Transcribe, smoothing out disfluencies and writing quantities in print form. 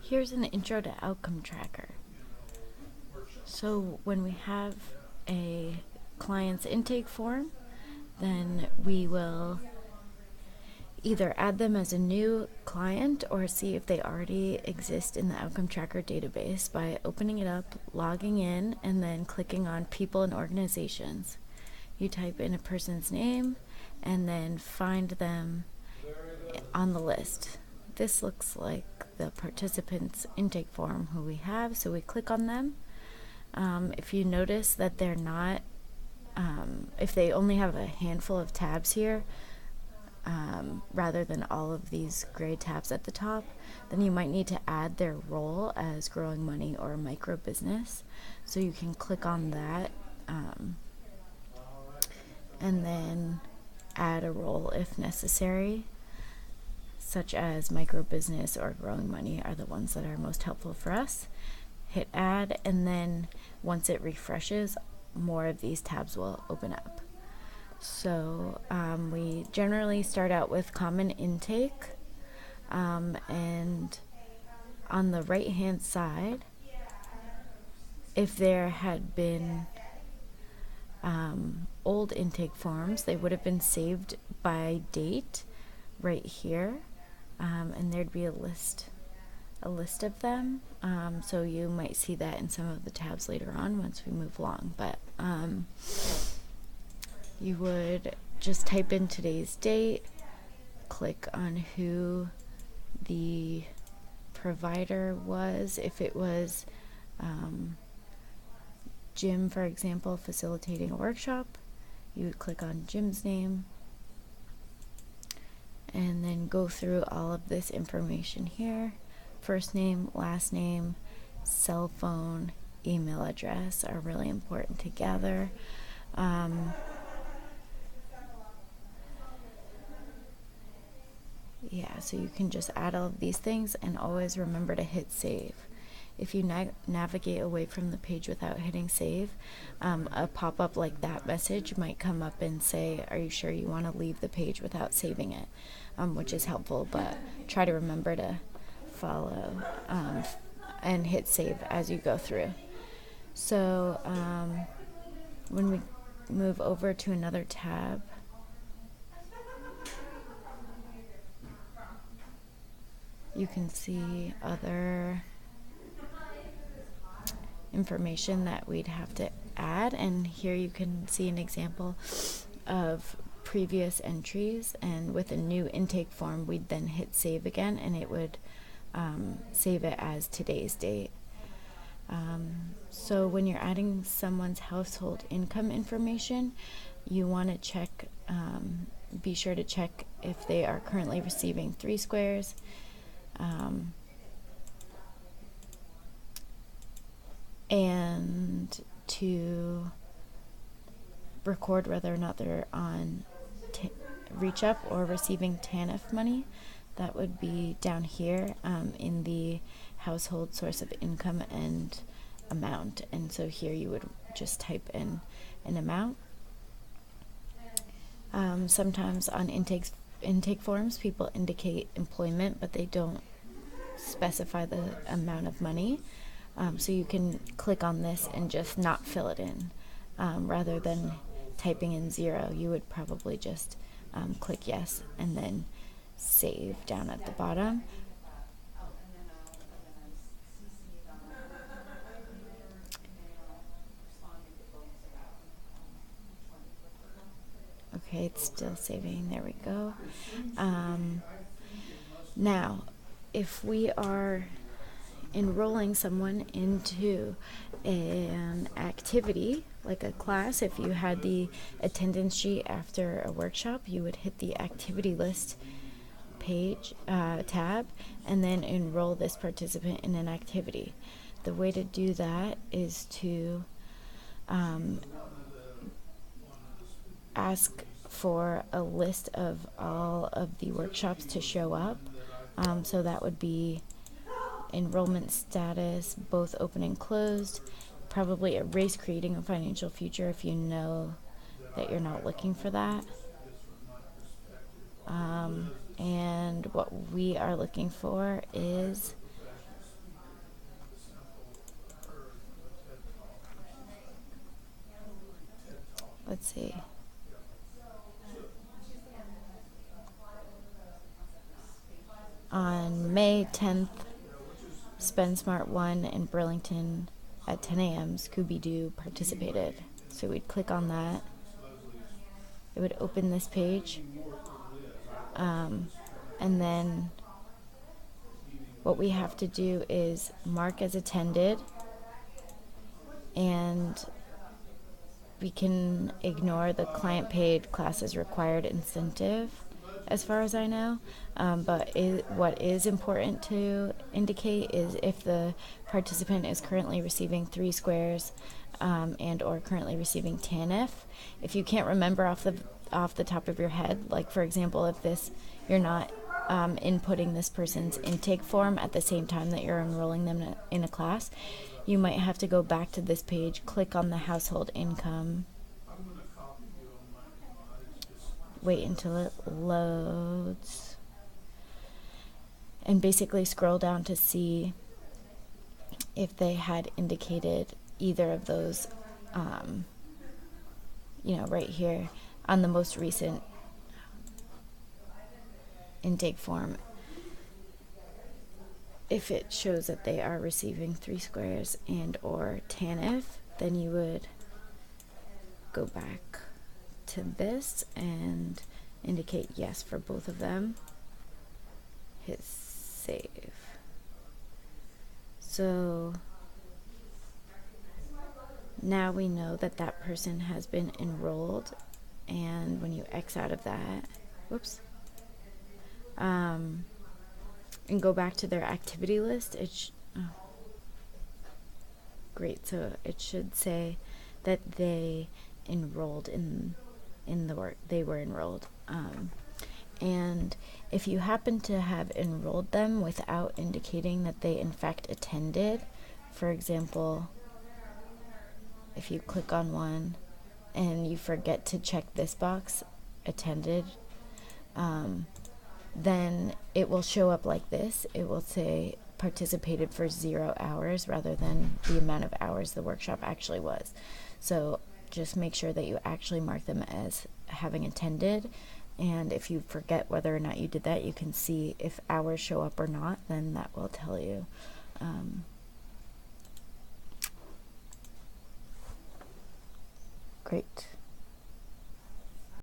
Here's an intro to Outcome Tracker. So when we have a client's intake form, then we will either add them as a new client or see if they already exist in the Outcome Tracker database by opening it up, logging in, and then clicking on People and Organizations. You type in a person's name and then find them on the list. This looks like the participant's intake form who we have, so we click on them. If you notice that they're not, if they only have a handful of tabs here, rather than all of these gray tabs at the top, then you might need to add their role as growing money or micro business. So you can click on that and then add a role if necessary, such as micro business or growing money are the ones that are most helpful for us. Hit add, and then once it refreshes, more of these tabs will open up. So we generally start out with common intake, and on the right hand side, if there had been old intake forms, they would have been saved by date right here, and there'd be a list of them, so you might see that in some of the tabs later on once we move along, but you would just type in today's date, click on who the provider was. If it was Jim, for example, facilitating a workshop, you would click on Jim's name and then go through all of this information here. First name, last name, cell phone, email address are really important to gather. So you can just add all of these things and always remember to hit save. If you navigate away from the page without hitting save, a pop-up like that message might come up and say, are you sure you want to leave the page without saving it? Which is helpful, but try to remember to follow and hit save as you go through. So when we move over to another tab, you can see other information that we'd have to add, and here you can see an example of previous entries, and with a new intake form we'd then hit save again and it would save it as today's date. So when you're adding someone's household income information, you want to check, be sure to check if they are currently receiving 3 squares, and to record whether or not they're on Reach Up or receiving TANF money. That would be down here in the household source of income and amount. And so here you would just type in an amount. Sometimes on intake forms, people indicate employment, but they don't specify the amount of money. So you can click on this and just not fill it in. Rather than typing in 0, you would probably just click yes and then save down at the bottom. Okay, it's still saving. There we go. Now, if we are enrolling someone into an activity like a class, if you had the attendance sheet after a workshop, you would hit the activity list page tab and then enroll this participant in an activity. The way to do that is to ask for a list of all of the workshops to show up. So that would be enrollment status, both open and closed, probably erase creating a financial future if you know that you're not looking for that. And what we are looking for is let's see. On May 10th, SpendSmart 1 in Burlington at 10 a.m. Scooby-Doo participated. So we'd click on that. It would open this page. And then what we have to do is mark as attended, and we can ignore the client paid classes required incentive as far as I know. But what is important to indicate is if the participant is currently receiving 3 squares and or currently receiving TANF. If you can't remember off the top of your head, like for example, if you're not inputting this person's intake form at the same time that you're enrolling them in a class, you might have to go back to this page, click on the household income, wait until it loads, and basically scroll down to see if they had indicated either of those, right here on the most recent intake form. If it shows that they are receiving 3 squares and or TANF, then you would go back to this and indicate yes for both of them. Hit save. So now we know that that person has been enrolled, and when you X out of that, and go back to their activity list, great. So it should say that they enrolled in the work. They were enrolled. And if you happen to have enrolled them without indicating that they in fact attended, for example, if you click on one and you forget to check this box, attended, then it will show up like this. It will say participated for 0 hours rather than the amount of hours the workshop actually was. So just make sure that you actually mark them as having attended, and if you forget whether or not you did that, you can see if hours show up or not, then that will tell you. Great.